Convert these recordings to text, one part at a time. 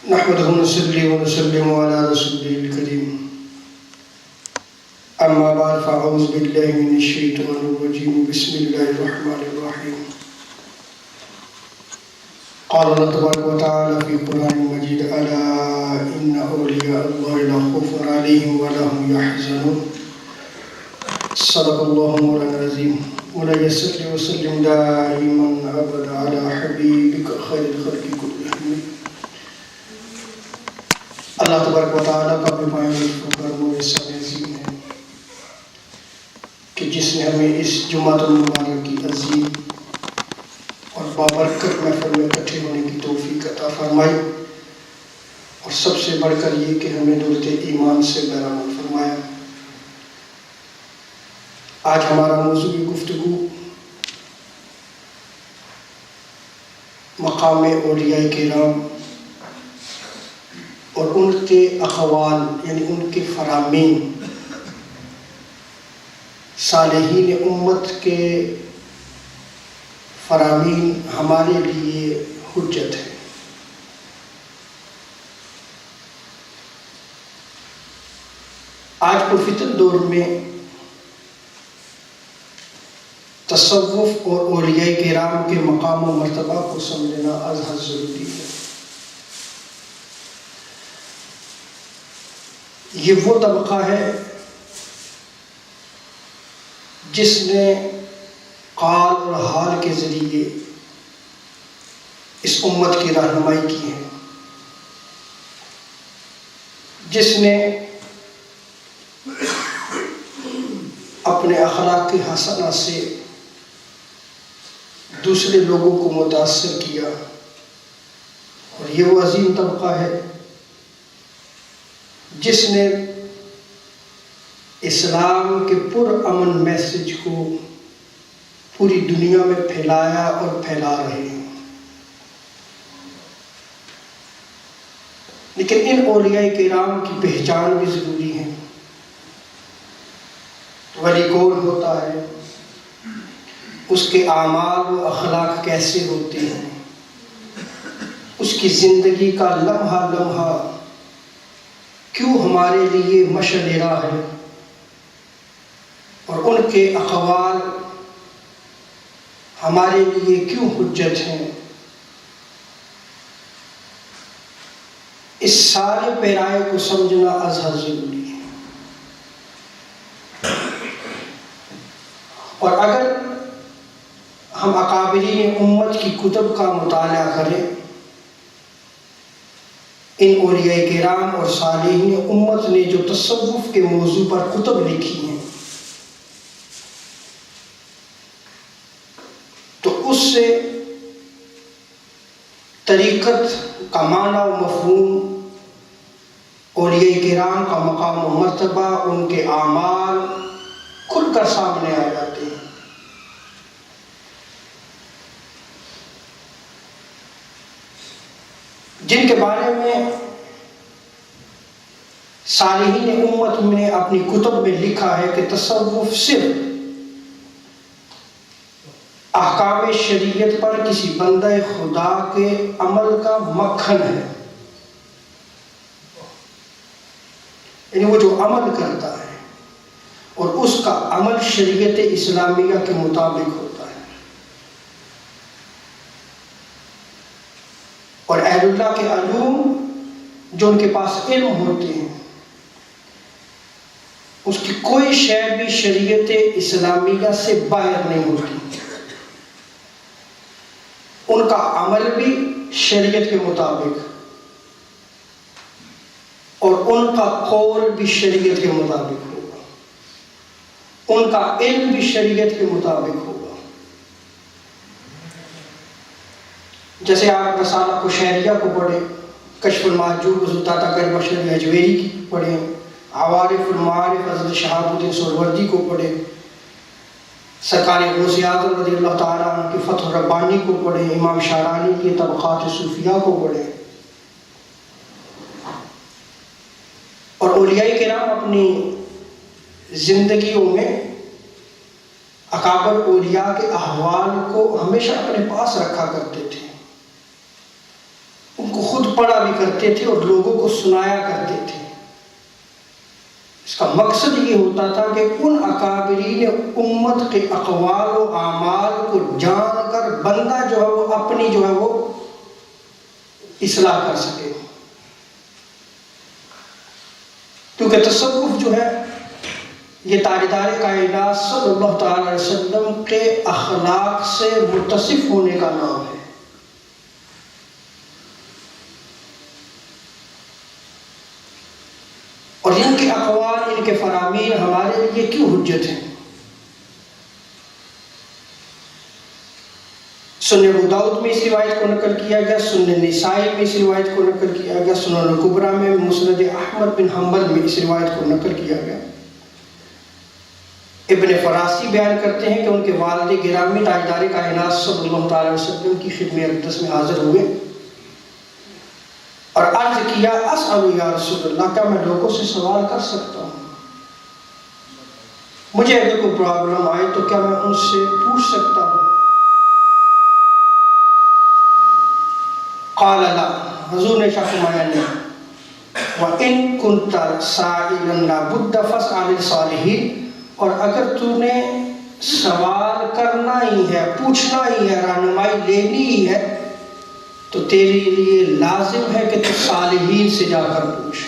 نحمده ونصلي ونسلم على رسوله الكريم أما بعد فأعوذ بالله من الشيطان الرجيم بسم الله الرحمن الرحيم قال الله تبارك وتعالى في القرآن المجيد ألا إن أولياء الله لا خوف عليهم ولا هم يحزنون صدق الله مولانا العظيم مولاي صل وسلم دائما أبدا على حبيبك خير الخلق كلهم. اللہ تبارک و تعالیٰ کا بھی کرم و احسان عظیم ہے کہ جس نے ہمیں اس جمعۃ المبارک کی عظیم اور بابرکت محفل میں اکٹھے ہونے کی توفیق عطا فرمائی، اور سب سے بڑھ کر یہ کہ ہمیں دولت ایمان سے بہرامند فرمایا. آج ہمارا موضوع گفتگو مقام اولیاء کرام اور ان کے اقوال یعنی ان کے فرامین، صالحین امت کے فرامین ہمارے لیے حجت ہے. آج پرفتن دور میں تصوف اور اولیاء کرام کے مقام و مرتبہ کو سمجھنا از حد ضروری ہے. یہ وہ طبقہ ہے جس نے قال اور حال کے ذریعے اس امت کی رہنمائی کی ہے، جس نے اپنے اخلاق کی حسنہ سے دوسرے لوگوں کو متاثر کیا. اور یہ وہ عظیم طبقہ ہے جس نے اسلام کے پرامن میسج کو پوری دنیا میں پھیلایا اور پھیلا رہے ہیں. لیکن ان اولیاء کرام کی پہچان بھی ضروری ہے. ولی کون ہوتا ہے، اس کے اعمال و اخلاق کیسے ہوتے ہیں، اس کی زندگی کا لمحہ لمحہ کیوں ہمارے لیے مشعل راہ ہے، اور ان کے اقوال ہمارے لیے کیوں حجت ہیں. اس سارے پیرائے کو سمجھنا از حد ضروری ہے. اور اگر ہم اکابرین امت کی کتب کا مطالعہ کریں، ان اولیاء کرام اور صالحین امت نے جو تصوف کے موضوع پر کتب لکھی ہیں، تو اس سے طریقت کا معنی و مفہوم، اولیاء کرام کا مقام و مرتبہ، ان کے اعمال کھل کر سامنے آ جاتے ہیں. جن کے بارے میں صالحین امت نے اپنی کتب میں لکھا ہے کہ تصوف صرف احکام شریعت پر کسی بندہ خدا کے عمل کا مکھن ہے، یعنی وہ جو عمل کرتا ہے اور اس کا عمل شریعت اسلامیہ کے مطابق ہوتا ہے. اور اہل اللہ کے علوم جو ان کے پاس علم ہوتے ہیں، اس کی کوئی شے بھی شریعت اسلامیہ سے باہر نہیں ہوتی. ان کا عمل بھی شریعت کے مطابق اور ان کا قول بھی شریعت کے مطابق ہوگا، ان کا علم بھی شریعت کے مطابق ہوگا. جیسے آپ رسالہ قشیریہ کو پڑھیں، کشف المحجوب حضرت داتا کریم اشرف علی اجویری کی پڑھیں، عوارف المعارف حضرت شہاب الدین سہروردی کو پڑھیں، سرکار غوث اعظم رضی اللہ تعالیٰ عنہ کی فتح الربانی کو پڑھیں، امام شارانی کی طبقات صوفیہ کو پڑھیں. اور اولیاء کرام اپنی زندگیوں میں اکابر اولیاء کے احوال کو ہمیشہ اپنے پاس رکھا کرتے تھے، ان کو خود پڑھا بھی کرتے تھے اور لوگوں کو سنایا کرتے تھے۔ اس کا مقصد یہ ہوتا تھا کہ ان اکابرین امت کے اقوال و اعمال کو جان کر بندہ جو ہے وہ اپنی جو ہے وہ اصلاح کر سکے، کیونکہ تصوف جو ہے یہ تاجدار کائنات صلی اللہ تعالی علیہ وسلم کے اخلاق سے متصف ہونے کا نام ہے۔ اور ان کے اقوال، ان کے فرامین ہمارے لیے کیوں حجت ہیں؟ سنن ابو داؤد میں اس روایت کو نقل کیا گیا، سنن نسائی میں اس روایت کو نقل کیا گیا، سنن الکبریٰ میں، مسند احمد بن حنبل میں اس روایت کو نقل کیا گیا۔ ابن فراسی بیان کرتے ہیں کہ ان کے والد گرامی تاجدار کائنات صلی اللہ تعالی وسلم کی خدمت اقدس میں حاضر ہوئے اور عرض کیا، اسأل یا رسول اللہ، کیا میں لوگوں سے سوال کر سکتا ہوں؟ مجھے اگر کوئی پرابلم آئے تو کیا میں ان سے پوچھ سکتا ہوں؟ قال لا، حضور نے فرمایا نہیں۔ وَإِن كُنْتَ سَائِلًا لَا بُدَّ فَاسْأَلِ الصَّالِحِينَ، اور اگر تو نے سوال کرنا ہی ہے، پوچھنا ہی ہے، رہنمائی لینی ہی ہے، تو تیرے لیے لازم ہے کہ تو صالحین سے جا کر پوچھ۔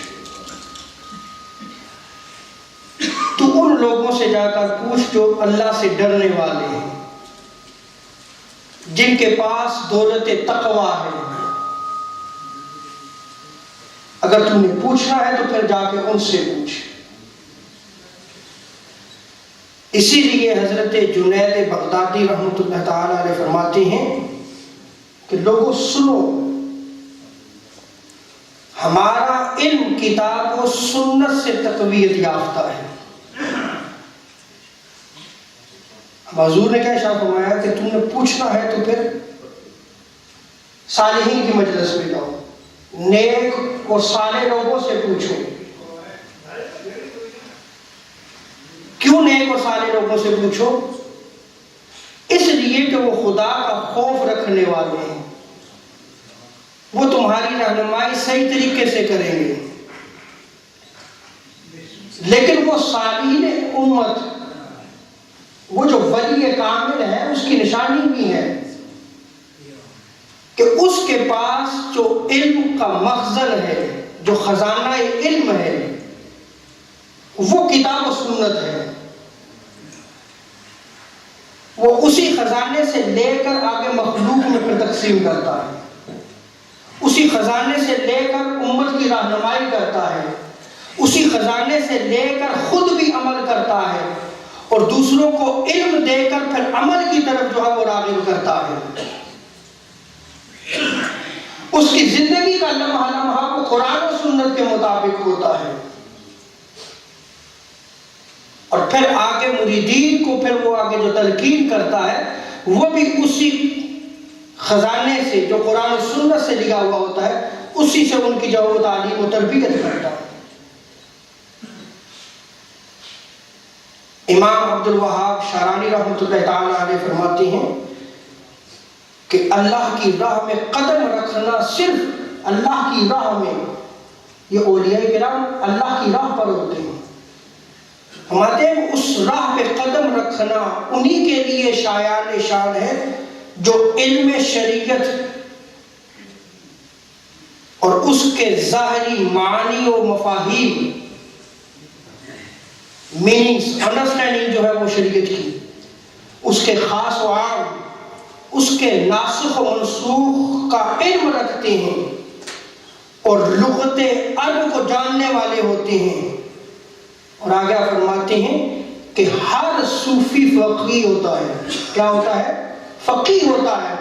تو ان لوگوں سے جا کر پوچھ جو اللہ سے ڈرنے والے ہیں، جن کے پاس دولت تقوی ہے۔ اگر تم نے پوچھنا ہے تو پھر جا کے ان سے پوچھ۔ اسی لیے حضرت جنید بغدادی رحمۃ اللہ تعالی علیہ فرماتے ہیں کہ لوگوں سنو، ہمارا علم کتاب و سنت سے تقویت یافتہ ہے۔ حضور نے کیا ارشاد فرمایا کہ تم نے پوچھنا ہے تو پھر صالحین کی مجلس میں جاؤ، نیک اور صالح لوگوں سے پوچھو۔ کیوں نیک اور صالح لوگوں سے پوچھو؟ اس لیے کہ وہ خدا کا خوف رکھنے والے ہیں، وہ تمہاری رہنمائی صحیح طریقے سے کریں گے۔ لیکن وہ صالحین امت، وہ جو ولی کامل ہے، اس کی نشانی بھی ہے کہ اس کے پاس جو علم کا مخزن ہے، جو خزانہ علم ہے، وہ کتاب و سنت ہے۔ وہ اسی خزانے سے لے کر آگے مخلوق میں پھر تقسیم کرتا ہے، اسی خزانے سے لے کر امت کی رہنمائی کرتا ہے، اسی خزانے سے لے کر خود بھی عمل کرتا ہے اور دوسروں کو علم دے کر پھر عمل کی طرف جو ہے وہ راغب کرتا ہے۔ اس کی زندگی کا لمحہ لمحہ وہ قرآن و سنت کے مطابق ہوتا ہے، اور پھر آگے مریدین کو پھر وہ آگے جو تلقین کرتا ہے وہ بھی اسی خزانے سے جو قرآن و سنت سے لگا ہوا ہوتا ہے، اسی سے ان کی جو وہ تعلیم و تربیت کرتا ہے۔ امام عبد الوہاب شارانی رحمۃ اللہ تعالی علیہ فرماتے ہیں کہ اللہ کی راہ میں قدم رکھنا، صرف اللہ کی راہ میں، یہ اولیاء کرام اللہ کی راہ پر ہوتے ہیں، ہمارے اس راہ پہ قدم رکھنا انہی کے لیے شایان شان ہے جو علم شریعت اور اس کے ظاہری معانی و مفاہیم، میننگز، انڈرسٹینڈنگ جو ہے وہ شریعت کی، اس کے خاص و عام، اس کے ناسخ و منسوخ کا علم رکھتے ہیں اور لغت عرب کو جاننے والے ہوتے ہیں۔ اور آگے آپ فرماتے ہیں کہ ہر صوفی فقیہ ہوتا ہے۔ کیا ہوتا ہے؟ فقیہ ہوتا ہے۔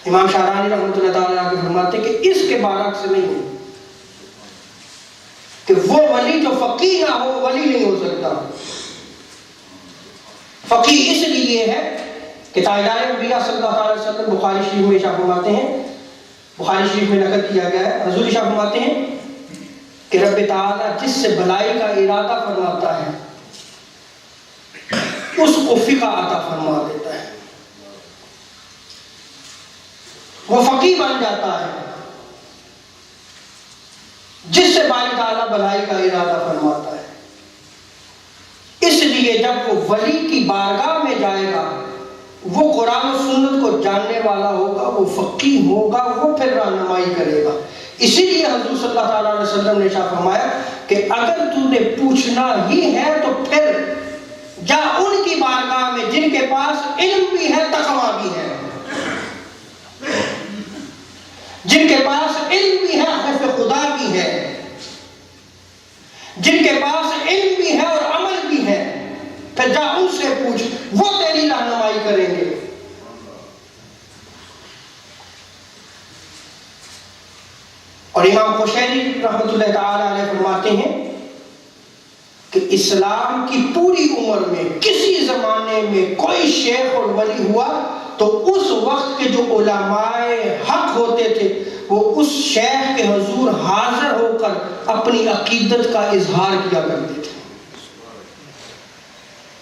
امام شارانی رحمۃ اللہ تعالیٰ آگے فرماتے ہیں کہ اس کے برعکس نہیں ہو کہ وہ ولی جو فقیہ نہ ہو ولی نہیں ہو سکتا۔ فقیہ اس لیے ہے کہ تاجدار انبیاء صلی اللہ علیہ وسلم بخاری شریف میں ارشاد فرماتے ہیں، بخاری شریف میں نقل کیا گیا ہے، حضور ارشاد فرماتے ہیں کہ رب تعالیٰ جس سے بھلائی کا ارادہ فرماتا ہے اس کو فقہ عطا فرما دیتا ہے۔ وہ فقیہ بن جاتا ہے، جس سے باری تعالیٰ بھلائی کا ارادہ فرماتا ہے۔ اس لیے جب وہ ولی کی بارگاہ میں جائے گا، وہ قرآن و سنت کو جاننے والا ہوگا، وہ فقیہ ہوگا، وہ پھر رہنمائی کرے گا۔ اسی لیے حضور صلی اللہ تعالیٰ علیہ وسلم نے ارشاد فرمایا کہ اگر تو نے پوچھنا ہی ہے تو پھر جا ان کی بارگاہ میں جن کے پاس علم بھی ہے، تقویٰ بھی ہے، جن کے پاس علم بھی ہے، خوف خدا بھی ہے، جن کے پاس علم بھی ہے اور عمل بھی ہے، پھر جا ان سے پوچھ، وہ تیری رہنمائی کریں گے۔ اور امام قشیری رحمۃ اللہ تعالی علیہ فرماتے ہیں کہ اسلام کی پوری عمر میں کسی زمانے میں کوئی شیخ اور ولی ہوا تو اس وقت کے جو علماء حق ہوتے تھے وہ اس شیخ کے حضور حاضر ہو کر اپنی عقیدت کا اظہار کیا کرتے تھے،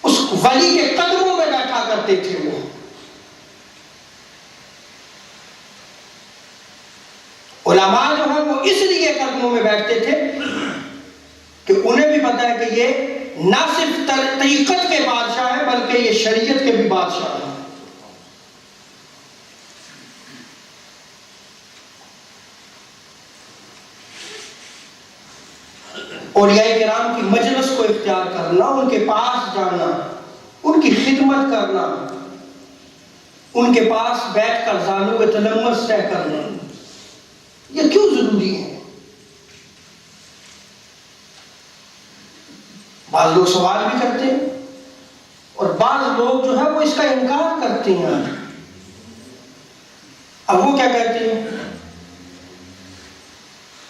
اس ولی کے قدموں میں بیٹھا کرتے تھے۔ وہ علماء جو ہیں وہ اس لیے قدموں میں بیٹھتے تھے کہ انہیں بھی پتہ ہے کہ یہ نہ صرف طریقت کے بادشاہ ہیں بلکہ یہ شریعت کے بھی بادشاہ ہیں۔ اولیاء کرام کی مجلس کو اختیار کرنا، ان کے پاس جانا، ان کی خدمت کرنا، ان کے پاس بیٹھ کر زانو کے تلمس طے کرنا، یہ کیوں ضروری ہے؟ بعض لوگ سوال بھی کرتے ہیں اور بعض لوگ جو ہے وہ اس کا انکار کرتے ہیں۔ اب وہ کیا کہتے ہیں؟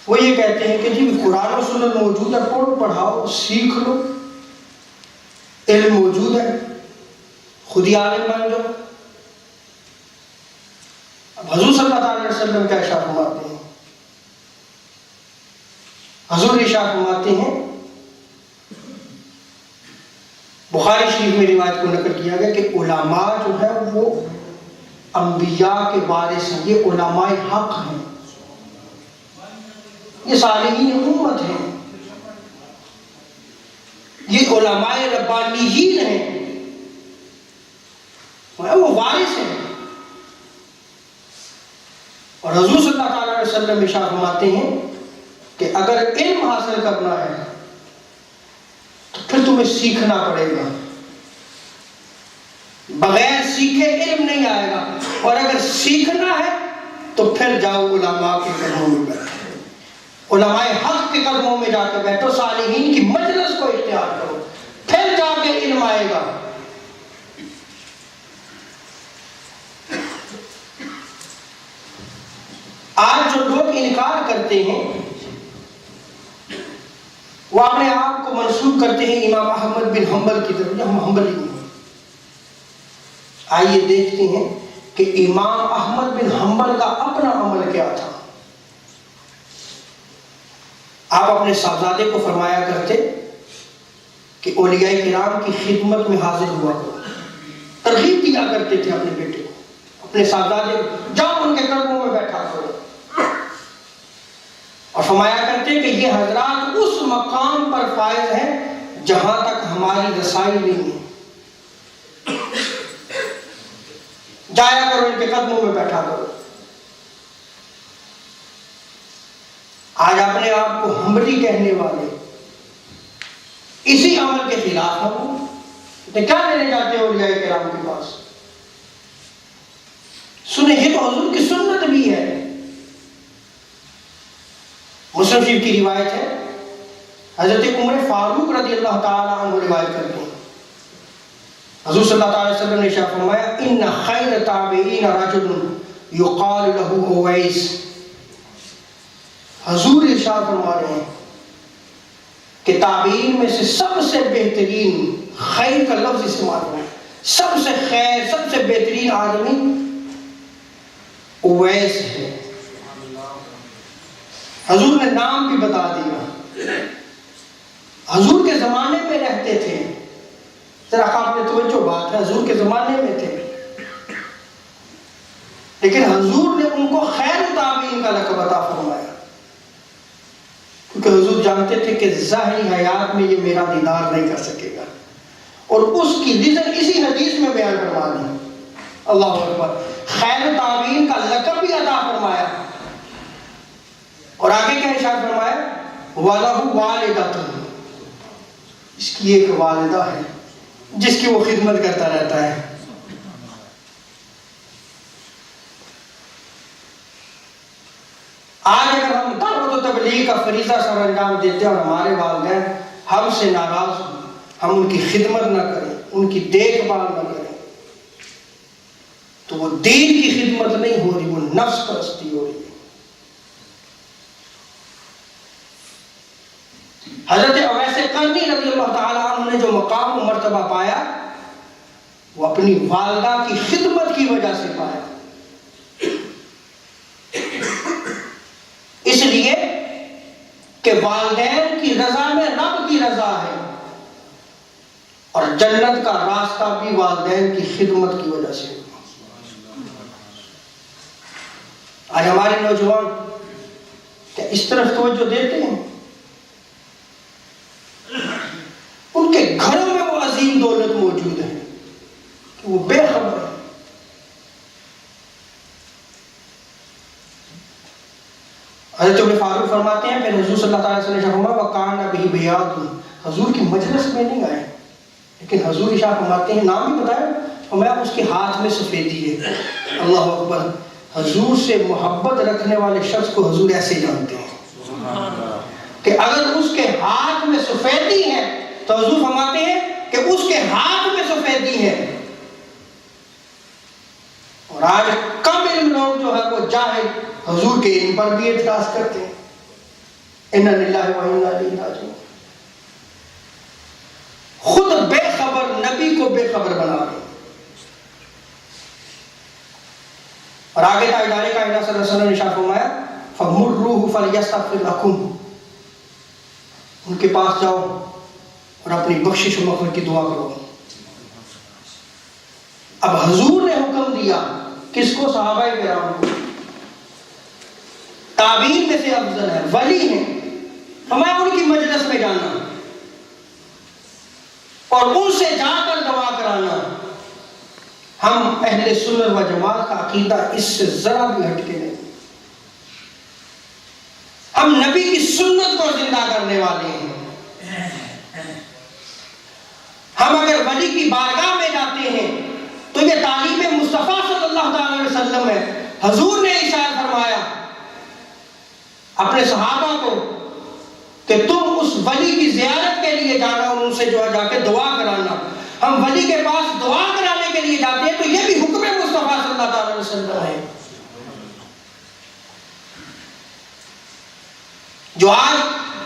وہ یہ کہتے ہیں کہ جی قرآن و سنت موجود ہے، پڑھو، پڑھاؤ، سیکھ لو، علم موجود ہے، خود ہی عالم بن جاؤ۔ اب حضور صلی اللہ علیہ وسلم کیا ارشاد فرماتے ہیں؟ حضور ارشاد فرماتے ہیں، بخاری شریف میں روایت کو نقل کیا گیا کہ علماء جو ہے وہ انبیاء کے وارث ہیں، یہ علماء حق ہیں، یہ صالحین امت ہیں، یہ علماء ربانیین ہیں، وہ وارث ہیں۔ اور حضور صلی اللہ تعالیٰ علیہ وسلم ارشاد فرماتے ہیں کہ اگر علم حاصل کرنا ہے تو پھر تمہیں سیکھنا پڑے گا، بغیر سیکھے علم نہیں آئے گا، اور اگر سیکھنا ہے تو پھر جاؤ علماء کے قدموں میں بیٹھو، علماء حق کے قدموں میں جا کر بیٹھو، صالحین کی مجلس کو اختیار کرو، پھر جا کے علم آئے گا۔ آج جو لوگ انکار کرتے ہیں وہ اپنے آپ کو منسوب کرتے ہیں امام احمد بن حنبل کی طرف، ہم حنبلی نہیں۔ آئیے دیکھتے ہیں کہ امام احمد بن حنبل کا اپنا عمل کیا تھا۔ آپ اپنے صاحبزادے کو فرمایا کرتے کہ اولیاء کرام کی خدمت میں حاضر ہوا کرو، ترغیب دیا کرتے تھے اپنے بیٹے کو، اپنے صاحبزادے کو، جاؤ ان کے قدموں میں بیٹھا کرو، اور فرمایا کرتے کہ یہ حضرات اس مقام پر فائز ہیں جہاں تک ہماری رسائی نہیں ہے، جایا کرو ان کے قدموں میں بیٹھا کرو۔ آج اپنے آپ کو حنبلی کہنے والے اسی عمل کے خلاف ہوں، تو کیا لینے جاتے ہیں اولیاء کرام کے پاس؟ سنیں، یہ تو حضور کی سنت بھی ہے۔ مسلم شریف کی روایت ہے، حضرت عمر فاروق رضی اللہ تعالی عنہ روایت کرتے ہیں، حضور صلی اللہ علیہ وسلم نے ارشاد فرمایا ان خیر تابعین رجل یقال له اویس۔ حضور ارشاد فرما رہے ہیں کہ تابعین میں سے سب سے بہترین، خیر کا لفظ استعمال ہوا، سب سے خیر، سب سے بہترین آدمی اویس ہے۔ حضور نے نام بھی بتا دیا، حضور کے زمانے میں رہتے تھے، ذرا آپ نے توجہ بات ہے، حضور کے زمانے میں تھے۔ لیکن حضور نے ان کو خیر تابعین کا لقب عطا فرمایا، کیونکہ حضور جانتے تھے کہ ظاہری حیات میں یہ میرا دیدار نہیں کر سکے گا، اور اس کی ریزن اسی حدیث میں بیان فرما دی۔ اللہ اکبر، خیر تابعین کا لقب بھی عطا فرمایا، اور آگے کیا ارشاد فرمایا؟ وَلَهُ وَالِدَةٌ، اس کی ایک والدہ ہے جس کی وہ خدمت کرتا رہتا ہے۔ آج اگر ہم دعوت و تبلیغ کا فریضہ سر انجام دیتے ہیں اور ہمارے والدین ہم سے ناراض ہوں، ہم ان کی خدمت نہ کریں، ان کی دیکھ بھال نہ کریں، تو وہ دین کی خدمت نہیں ہو رہی، وہ نفس پرستی ہو رہی ہے۔ حضرت اویس قرنی رضی اللہ تعالیٰ عنہ نے جو مقام و مرتبہ پایا وہ اپنی والدہ کی خدمت کی وجہ سے پایا، اس لیے کہ والدین کی رضا میں رب کی رضا ہے، اور جنت کا راستہ بھی والدین کی خدمت کی وجہ سے۔ آج ہمارے نوجوان کیا اس طرف توجہ دیتے ہیں؟ ان کے گھروں میں وہ عظیم دولت موجود ہے کہ وہ بے خبر ہے۔ حضرت عمر فاروق فرماتے ہیں پھر حضور صلی اللہ علیہ وسلم نے فرمایا وَكَانَ بِهِ بِيَاضٌ، حضور کی مجلس میں نہیں آئے، لیکن حضور ارشاد فرماتے ہیں نام بھی بتایا، فرمایا اس کے ہاتھ میں سفیدی ہے۔ اللہ اکبر، حضور سے محبت رکھنے والے شخص کو حضور ایسے جانتے ہیں کہ اگر اس کے ہاتھ میں سفیدی ہے تو حضور فرماتے ہیں کہ اس کے ہاتھ میں سفیدی ہے۔ اور آج کم علم لوگ جو ہے وہ جاہل حضور کے علم پر بھی اعتراض کرتے ہیں۔ اِنَّا لِلَّهِ وَإِنَّا إِلَيْهِ رَاجِعُونَ، خود بے خبر نبی کو بے خبر بنا رہے ہیں۔ اور آگے تاجدار کائنات صلی اللہ علیہ وسلم نے ارشاد فرمایا فَمُرُّوهُ فَلْيَسْتَغْفِرْ لَكُمْ، ان کے پاس جاؤ اور اپنی بخشش و مغفرت کی دعا کرو۔ اب حضور نے حکم دیا کس کو؟ صحابہ کرام کو، تابعین میں سے افضل ہے، ولی ہیں، ہمیں ان کی مجلس میں جانا اور ان سے جا کر دعا کرانا۔ ہم اہل سنت و جماعت کا عقیدہ اس سے ذرا بھی ہٹ کے نہیں، ہم نبی کی سنت کو زندہ کرنے والے ہیں۔ ہم اگر ولی کی بارگاہ میں جاتے ہیں تو یہ تعلیم مصطفیٰ صلی اللہ علیہ وسلم ہے۔ حضور نے ارشاد فرمایا اپنے صحابہ کو کہ تم اس ولی کی زیارت کے لیے جانا اور ان سے جو ہے جا کے دعا کرانا۔ ہم ولی کے پاس دعا کرانے کے لیے جاتے ہیں تو یہ بھی حکم مصطفیٰ صلی اللہ علیہ وسلم ہے۔ جو آج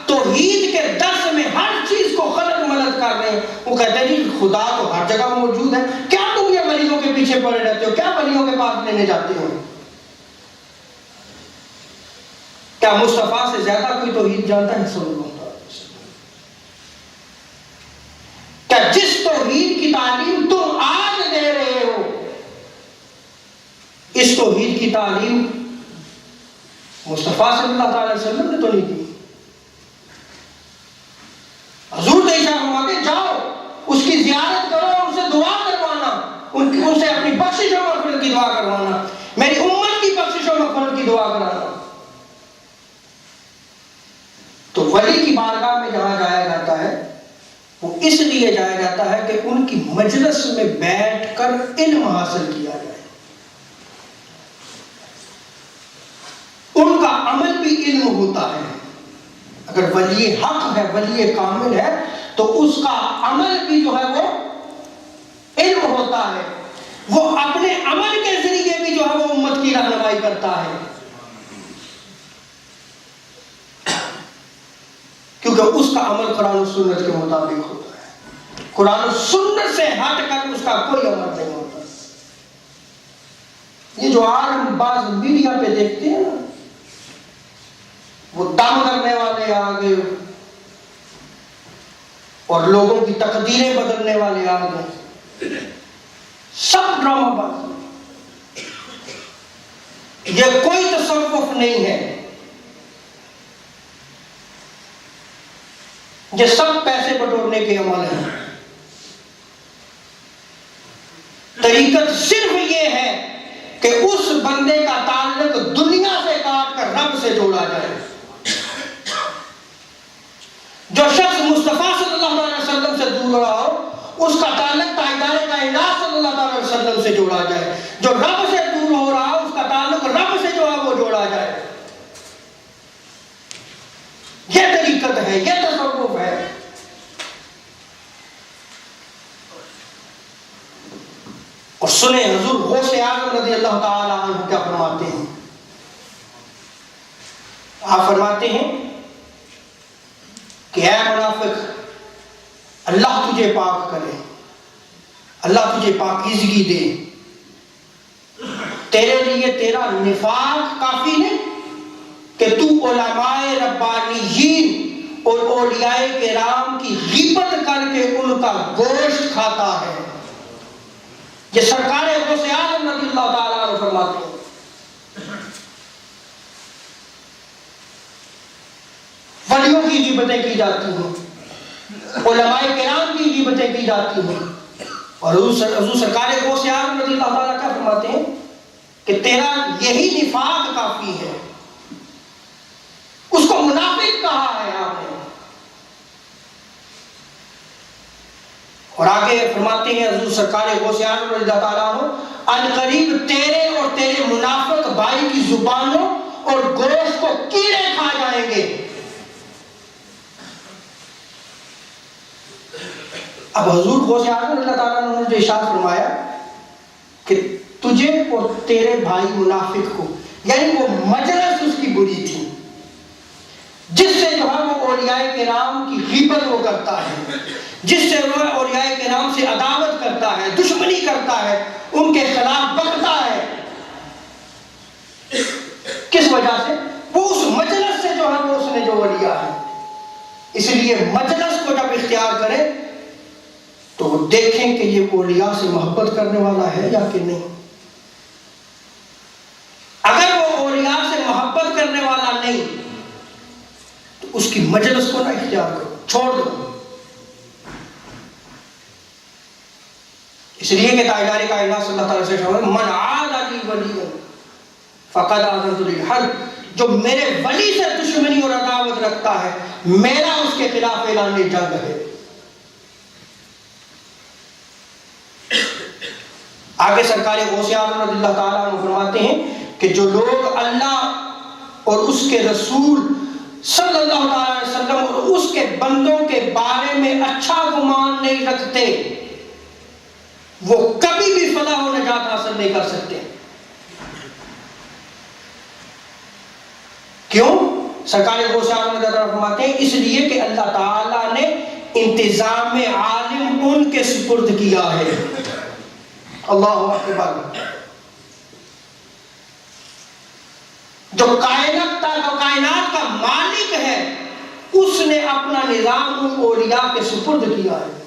توحید کے درس میں ہر چیز کو خلط ملط کر رہے ہیں، وہ کہتے ہیں جی خدا تو ہر جگہ موجود ہے، کیا تم یہ ولیوں کے پیچھے پڑے رہتے ہو، کیا ولیوں کے پاس لینے جاتے ہو؟ کیا مصطفیٰ سے زیادہ کوئی توحید جانتا ہے؟ صلی اللہ علیہ وسلم۔ کیا جس توحید کی تعلیم تم آج دے رہے ہو، اس توحید کی تعلیم مصطفیٰ صلی اللہ علیہ وسلم نے تو نہیں دی؟ حضور نے ارشاد فرماتے جاؤ اس کی زیارت کرو، ان سے دعا کروانا، ان سے اپنی بخشش و مغفرت کی دعا کروانا، میری امت کی بخشش و مغفرت کی دعا کرانا۔ تو ولی کی بارگاہ میں جہاں جایا جاتا ہے وہ اس لیے جایا جاتا ہے کہ ان کی مجلس میں بیٹھ کر علم حاصل کیا جائے، ان کا عمل بھی علم ہوتا ہے۔ اگر ولی حق ہے، ولی کامل ہے، تو اس کا عمل بھی جو ہے وہ علم ہوتا ہے، وہ اپنے عمل کے ذریعے بھی جو ہے وہ امت کی رہنمائی کرتا ہے، کیونکہ اس کا عمل قرآن و سنت کے مطابق ہوتا ہے۔ قرآن و سنت سے ہٹ کر اس کا کوئی عمل نہیں ہوتا۔ یہ جو آج ہم بعض میڈیا پہ دیکھتے ہیں نا، وہ دم کرنے والے آگے اور لوگوں کی تقدیریں بدلنے والے آگے، سب ڈرامہ باز۔ یہ کوئی تصوف نہیں ہے، یہ سب پیسے بٹورنے کے عمل ہیں۔ طریقت صرف یہ ہے کہ اس بندے کا تعلق دنیا سے کاٹ کر رب سے جوڑا جائے۔ جو شخص مصطفیٰ صلی اللہ علیہ وسلم سے دور رہا ہو، اس کا تعلق تاجدار کائنات صلی اللہ علیہ وسلم سے جوڑا جائے۔ جو رب سے دور ہو رہا ہو، اس کا تعلق رب سے جو ہے وہ جوڑا جائے۔ یہ طریقت ہے، یہ تصوف ہے۔ اور سنیں حضور غوث اعظم رضی اللہ تعالی عنہ کیا فرماتے ہیں۔ آپ فرماتے ہیں کہ اے منافق، اللہ تجھے پاک کرے، اللہ تجھے پاکیزگی دے۔ تیرے لیے تیرا نفاق کافی ہے کہ تو علماء ربانیین اور اولیاء کرام کی غیبت کر کے ان کا گوشت کھاتا ہے۔ یہ سرکار غوث اعظم رضی اللہ تعالیٰ عنہ فرماتے ہیں۔ ولیوں کی غیبتیں کی جاتی ہیں، علماء کرام کی غیبتیں کی جاتی ہیں، اور حضور سرکار غوث اعظم رضی اللہ تعالیٰ کیا فرماتے ہیں کہ تیرا یہی نفاق کافی ہے۔ اس کو منافق کہا ہے آپ نے۔ اور آگے فرماتے ہیں حضور سرکار غوث اعظم رضی اللہ تعالیٰ عنہ، ان قریب تیرے اور تیرے منافق بھائی کی زبانوں اور گوشت کو کیڑے کھا جائیں گے۔ اب حضور غوث اعظم رضی اللہ تعالیٰ عنہ نے جو ارشاد فرمایا کہ تجھے اور تیرے بھائی منافق کو، یعنی وہ مجلس اس کی بری تھی جس سے جو ہے وہ اولیاء کرام کی غیبت وہ کرتا ہے، جس سے وہ اولیاء کرام سے عداوت کرتا ہے، دشمنی کرتا ہے، ان کے خلاف بکتا ہے۔ کس وجہ سے؟ وہ اس مجلس سے جو ہے وہ اس نے جو لیا ہے۔ اس لیے مجلس کو جب اختیار کرے تو وہ دیکھیں کہ یہ اولیاء سے محبت کرنے والا ہے یا کہ نہیں۔ اگر وہ اولیاء سے محبت کرنے والا نہیں تو اس کی مجلس کو نہ اختیار کرو، چھوڑ دو۔ اس لیے کہ تاجدار کائنات صلی اللہ علیہ وسلم من عاد لی ولی فقد آذنت بالحرب، جو میرے ولی سے دشمنی اور عداوت رکھتا ہے میرا اس کے خلاف اعلان جنگ ہے۔ آگے سرکار غوث اعظم رضی اللہ تعالیٰ عنہ فرماتے ہیں کہ جو لوگ اللہ اور اس کے رسول صلی اللہ علیہ وسلم اور اس کے بندوں کے بارے میں اچھا گمان نہیں رکھتے، وہ کبھی بھی فلاح و نجات حاصل نہیں کر سکتے۔ کیوں؟ سرکار غوث اعظم رضی اللہ عنہ فرماتے ہیں اس لیے کہ اللہ تعالیٰ نے انتظام عالم ان کے سپرد کیا ہے۔ اللہ اکبر۔ جو کائنات کا مالک ہے اس نے اپنا نظام ان اولیاء کے سپرد کیا ہے۔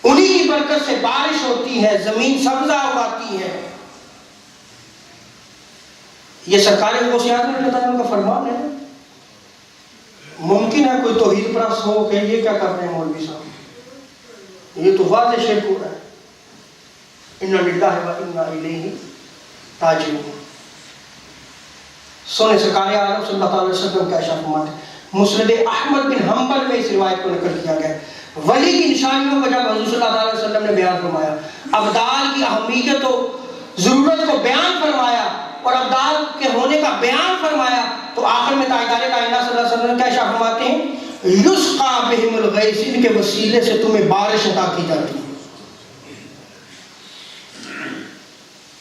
انہی کی برکت سے بارش ہوتی ہے، زمین سبزہ اگاتی ہے۔ یہ سرکار غوث اعظم رضی اللہ عنہ کا فرمان ہے۔ ممکن ہے کوئی توحید پرست ہو کہ یہ کیا کر رہے ہیں مولوی صاحب، یہ تو واضح شرک ہو رہا ہے۔ اِنَّا لِلَّهِ وَإِنَّا إِلَيْهِ راجعون۔ سنیں سرکار عالم صلی اللہ علیہ وسلم کا ارشاد فرماتے ہیں، مسند احمد بن حنبل میں اس روایت کو نقل کیا گیا ہے۔ ولی کی نشانیوں کو جب حضور صلی اللہ علیہ وسلم نے بیان فرمایا، ابدال کی اہمیت و ضرورت کو بیان فرمایا اور ابدال کے ہونے کا بیان فرمایا، تو آخر میں تاجدار کائنات صلی اللہ علیہ وسلم کیا ارشاد فرماتے ہیں، یسقا بہم الغیث، ان کے وسیلے سے تمہیں بارش عطا کی جاتی ہے۔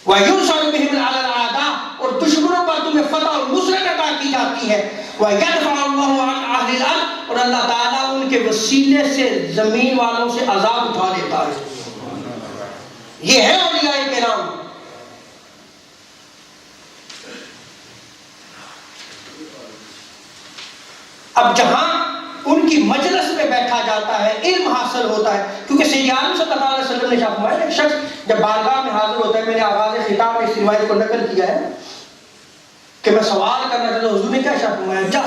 وَيُنْصَرُ بِهِمْ عَلَى الْأَعْدَاءِ، اور دشمنوں پر تمہیں فتح اور نصرت عطا کی جاتی ہے۔ وَيَدْفَعُ اللَّهُ عَنْ أَهْلِ الْأَرْضِ، اور اللہ تعالیٰ ان کے وسیلے سے زمین والوں سے عذاب اٹھا لیتا ہے۔ یہ ہے اولیاء کرام۔ اب جہاں ان کی مجلس میں بیٹھا جاتا ہے، علم حاصل ہوتا ہے، کیونکہ سید عالم صلی اللہ علیہ وسلم نے فرمایا ایک شخص جب بارگاہ میں حاضر ہوتا ہے، میں نے آغاز خطاب میں اس روایت کو نقل کیا ہے کہ میں سوال کرنا چاہتا ہوں، حضور نے کیا فرمایا؟ جا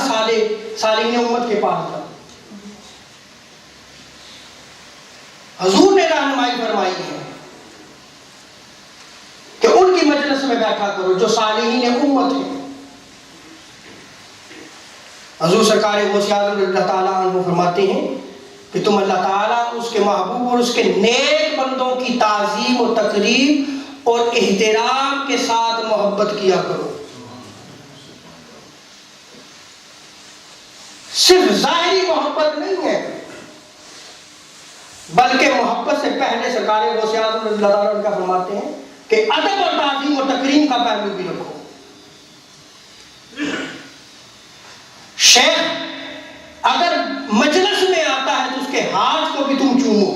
صالحین امت کے پاس جا. حضور نے رہنمائی فرمائی ہے کہ ان کی مجلس میں بیٹھا کرو جو صالحین امت ہیں. حضور سرکار غوث اعظم اللہ تعالیٰ عنہ فرماتے ہیں کہ تم اللہ تعالیٰ اس کے محبوب اور اس کے نیک بندوں کی تعظیم و تقریب اور احترام کے ساتھ محبت کیا کرو. صرف ظاہری محبت نہیں ہے بلکہ محبت سے پہلے سرکار غوث اعظم اللہ تعالیٰ عنہ کا فرماتے ہیں کہ ادب اور تعظیم و تکریم کا پہلو بھی رکھو. شیخ اگر مجلس میں آتا ہے تو اس کے ہاتھ کو بھی تم چومو،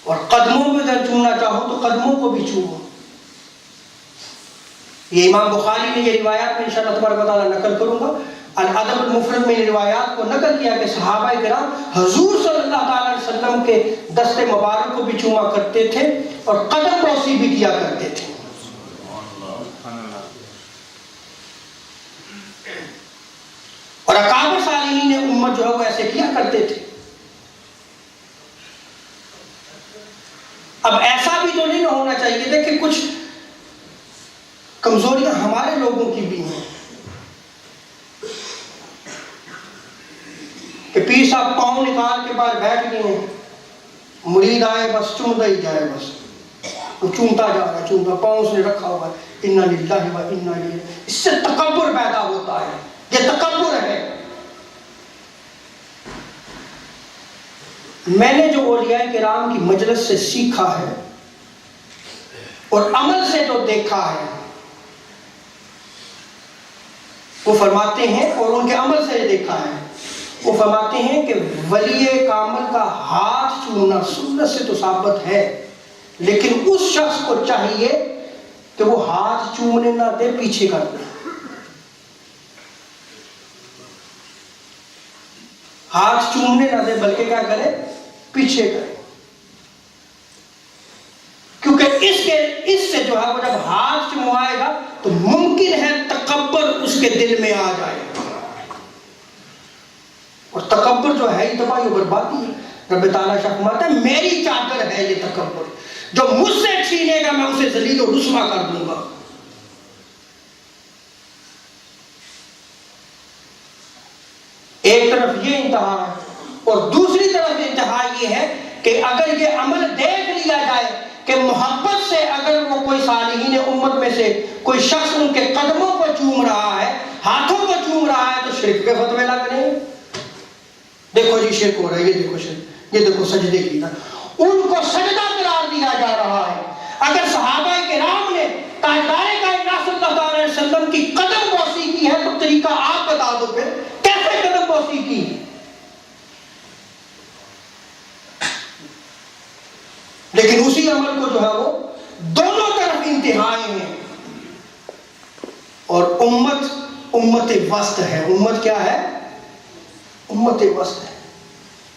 اور قدموں میں اگر چومنا چاہو تو قدموں کو بھی چومو. یہ امام بخاری نے یہ روایات میں انشاءاللہ تبارک و تعالیٰ نقل کروں گا. الادب المفرد میں روایات کو نقل کیا کہ صحابہ کرام حضور صلی اللہ تعالی علیہ وسلم کے دست مبارک کو بھی چوما کرتے تھے اور قدم بوسی بھی کیا کرتے تھے. اور اکابر صالحین امت جو ہے وہ ایسے کیا کرتے تھے. اب ایسا بھی تو نہیں ہونا چاہیے تھا کہ کچھ کمزوریاں ہمارے لوگوں کی بھی ہیں کہ پیر صاحب پاؤں نکال کے باہر بیٹھ گئے ہیں، مرید آئے بس چومتا ہی جائے، بس وہ چومتا جا رہا ہے، چومتا، پاؤں اس نے رکھا ہوا ہے، انا للہ و انا الیہ. اس سے تکبر پیدا ہوتا ہے، یہ تکبر ہے. میں نے جو اولیاء کرام کی مجلس سے سیکھا ہے اور عمل سے جو دیکھا ہے وہ فرماتے ہیں، اور ان کے عمل سے دیکھا ہے وہ فرماتے ہیں کہ ولی کامل کا ہاتھ چومنا سنت سے تو ثابت ہے، لیکن اس شخص کو چاہیے کہ وہ ہاتھ چومنے نہ دے، پیچھے کر دے. ہاتھ چومنے نہ دے بلکہ کیا کرے؟ پیچھے کرے. کیونکہ اس سے جو ہے وہ جب ہاتھ چموائے گا تو ممکن ہے تکبر اس کے دل میں آ جائے، اور تکبر جو ہے یہ تباہی و بربادی ہے. رب تعالیٰ شاہ فرماتا ہے میری چادر ہے یہ تکبر، جو مجھ سے چھینے گا میں اسے ذلیل و رسوا کر دوں گا. ایک طرف یہ انتہا ہے اور دوسری طرف انتہا یہ ہے کہ اگر یہ عمل دیکھ لیا جائے کہ محبت سے اگر وہ کوئی صالحین امت میں سے کوئی شخص ان کے قدموں کو چوم رہا ہے، ہاتھوں کو چوم رہا ہے، تو شرک کے فتوے لگ رہے ہیں. دیکھو جی شرک ہو رہا ہے، یہ دیکھو شرک، یہ دیکھو سجدے کی نا، ان کو سجدہ قرار دیا جا رہا ہے. اگر صحابہ کرام نے تاجدار کائنات صلی اللہ علیہ وسلم کی قدم بوسی کی ہے تو طریقہ آپ بتا دو پھر کیسے قدم بوسی کی. لیکن اسی عمل کو جو ہے وہ دونوں طرف انتہائی ہیں. اور امت وسط ہے. امت کیا ہے؟ امت وسط ہے.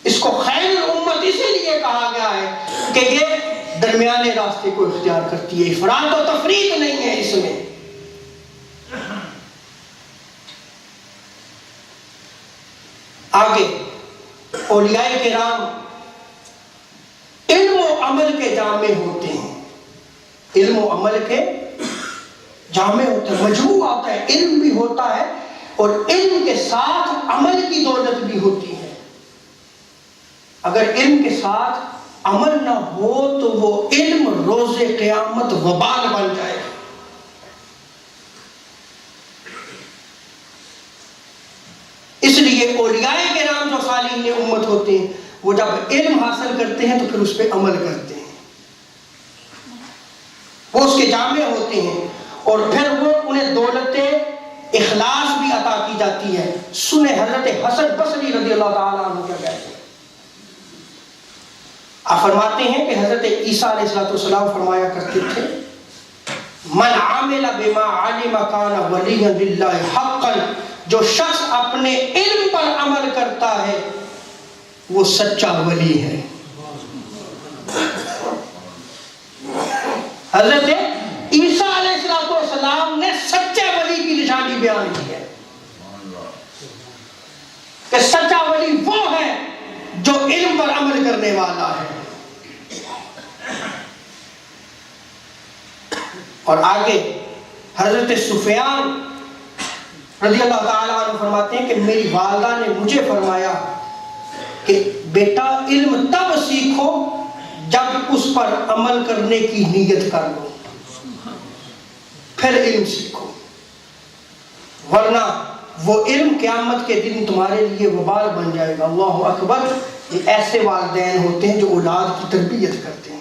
اس کو خیر الامت اسی لیے کہا گیا ہے کہ یہ درمیانے راستے کو اختیار کرتی ہے، افراط و تفریط نہیں ہے اس میں. آگے اولیاء کرام علم و عمل کے جامع ہوتے ہیں. علم و عمل کے جامع ہوتے ہیں، مجموع آتا ہے، علم بھی ہوتا ہے اور علم کے ساتھ عمل کی دولت بھی ہوتی ہے. اگر علم کے ساتھ عمل نہ ہو تو وہ علم روز قیامت وبال بن جائے گا. اس لیے اولیاء کرام جو صالحین امت ہوتے ہیں وہ جب علم حاصل کرتے ہیں تو پھر اس پہ عمل کرتے ہیں، وہ اس کے جامع ہوتے ہیں، اور پھر وہ انہیں دولت اخلاص بھی عطا کی جاتی ہے. سنیں حضرت حسن بصری رضی اللہ تعالیٰ عنہ کیا کہتے ہیں. آپ فرماتے ہیں کہ حضرت عیسیٰ علیہ السلام فرمایا کرتے تھے من عامل بما علم کان ولیا للہ حقا، جو شخص اپنے علم پر عمل کرتا ہے وہ سچا ولی ہے. حضرت عیسیٰ علیہ السلام نے سچے ولی کی نشانی بیان کی ہے کہ سچا ولی وہ ہے جو علم پر عمل کرنے والا ہے. اور آگے حضرت سفیان رضی اللہ تعالیٰ عنہ فرماتے ہیں کہ میری والدہ نے مجھے فرمایا کہ بیٹا علم تب سیکھو جب اس پر عمل کرنے کی نیت کر لو، پھر علم سیکھو، ورنہ وہ علم قیامت کے دن تمہارے لیے وبال بن جائے گا. اللہ اکبر. یہ ایسے والدین ہوتے ہیں جو اولاد کی تربیت کرتے ہیں.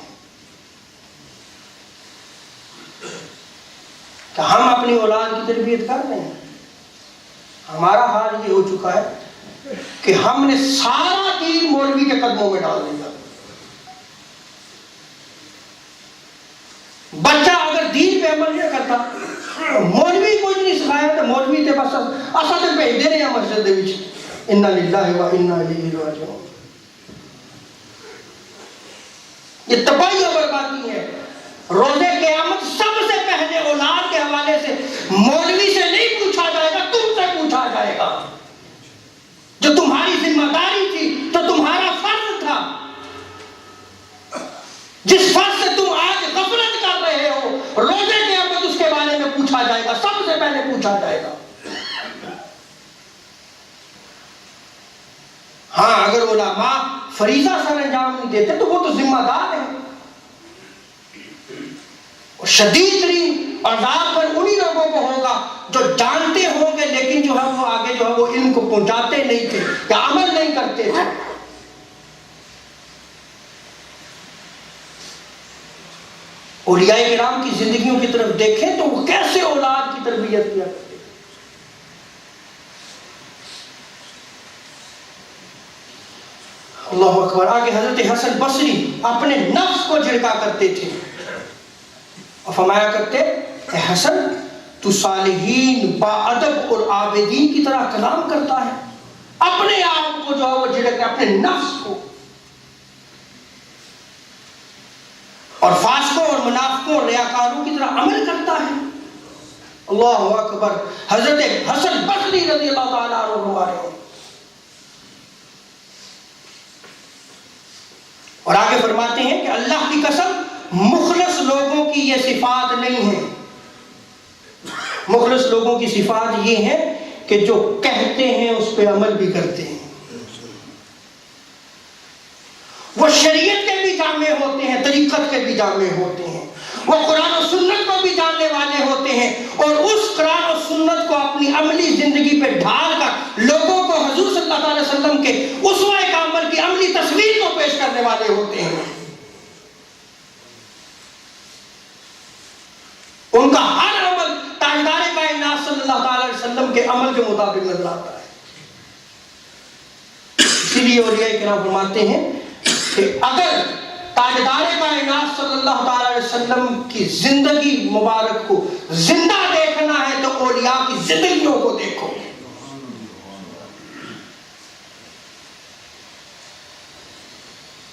کہ ہم اپنی اولاد کی تربیت کر رہے ہیں. ہمارا حال یہ ہو چکا ہے کہ ہم نے سارا دین مولوی کے قدموں میں ڈال دیا. بچہ اگر دین پہ عمل نہیں کرتا، مولوی کچھ نہیں سکھایا تو مولوی تے بس اساں تے بھیج دے رہے ہیں مسجد دے وچ. انا للہ و انا الیہ راجعون. یہ تباہی اور بربادی ہے. روز قیامت سب سے پہلے اولاد کے حوالے سے مولوی سے نہیں پوچھا جائے گا، تم سے پوچھا جائے گا. جو تمہاری ذمہ داری تھی، جو تمہارا فرض تھا، جس فرض سے تم آج غفلت کر رہے ہو، روز قیامت اس کے بارے میں پوچھا جائے گا، سب سے پہلے پوچھا جائے گا. ہاں اگر علماء فریضہ سر انجام نہیں دیتے تو وہ تو ذمہ دار ہیں. شدید ترین عذاب پر انہی لوگوں کو ہوگا جو جانتے ہوں گے لیکن جو ہے وہ آگے جو ہے وہ علم کو پہنچاتے نہیں تھے یا عمل نہیں کرتے تھے. اولیاء کرام کی زندگیوں کی طرف دیکھیں تو وہ کیسے اولاد کی تربیت کیا کرتے. اللہ اکبر. آگے حضرت حسن بصری اپنے نفس کو جھڑکا کرتے تھے اور فرمایا کرتے اے حسن تو صالحین با ادب اور عابدین کی طرح کلام کرتا ہے. اپنے آپ کو جو ہے وہ جھڑکتے، اپنے نفس کو. اور فاسقوں اور منافقوں اور ریاکاروں کی طرح عمل کرتا ہے. اللہ اکبر. حضرت حسن بصری رضی اللہ تعالیٰ عنہ ہمارے ہیں. اور آگے فرماتے ہیں کہ اللہ کی قسم مخلص لوگوں کی یہ صفات نہیں ہے. مخلص لوگوں کی صفات یہ ہے کہ جو کہتے ہیں اس پہ عمل بھی کرتے ہیں. وہ شریعت کے بھی جامع ہوتے ہیں، طریقت کے بھی جامع ہوتے ہیں. وہ قرآن و سنت کو بھی جاننے والے ہوتے ہیں اور اس قرآن و سنت کو اپنی عملی زندگی پہ ڈھال کر لوگوں کو حضور صلی اللہ علیہ وسلم کے اسوہ کامل کی عملی تصویر کو پیش کرنے والے ہوتے ہیں. ان کا ہر عمل تاجدار کائنات صلی اللہ علیہ وسلم کے عمل کے مطابق نظر آتا ہے. اسی لیے اولیاء کرام فرماتے ہیں کہ اگر تاجدار کائنات صلی اللہ تعالی علیہ وسلم کی زندگی مبارک کو زندہ دیکھنا ہے تو اولیاء کی زندگیوں کو دیکھو.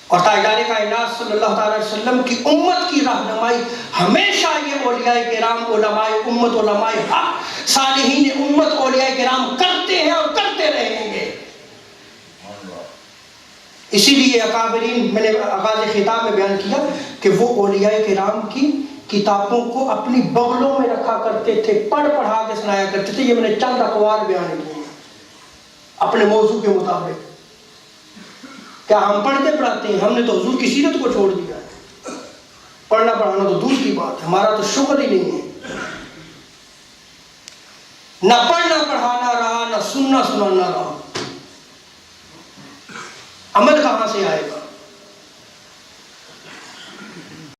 اور تاجدار کائنات صلی اللہ تعالی علیہ وسلم کی امت کی رہنمائی ہمیشہ یہ اولیاء کرام، علماء امت، علماء حق، صالحین امت، اولیاء کرام کرتے ہیں اور کرتے رہیں گے. اسی لیے اکابرین، میں نے آغاز خطاب میں بیان کیا کہ وہ اولیاء کرام کی کتابوں کو اپنی بغلوں میں رکھا کرتے تھے، پڑھ پڑھا کے سنایا کرتے تھے. یہ میں نے چند اقوال بیان کیے ہیں اپنے موضوع کے مطابق. کیا ہم پڑھتے پڑھاتے ہیں؟ ہم نے تو حضور کی سیرت کو چھوڑ دیا ہے. پڑھنا پڑھانا تو دور کی بات ہے، ہمارا تو شغل ہی نہیں ہے. نہ پڑھنا پڑھانا رہا، نہ سننا سنانا رہا. عمل کہاں سے آئے گا؟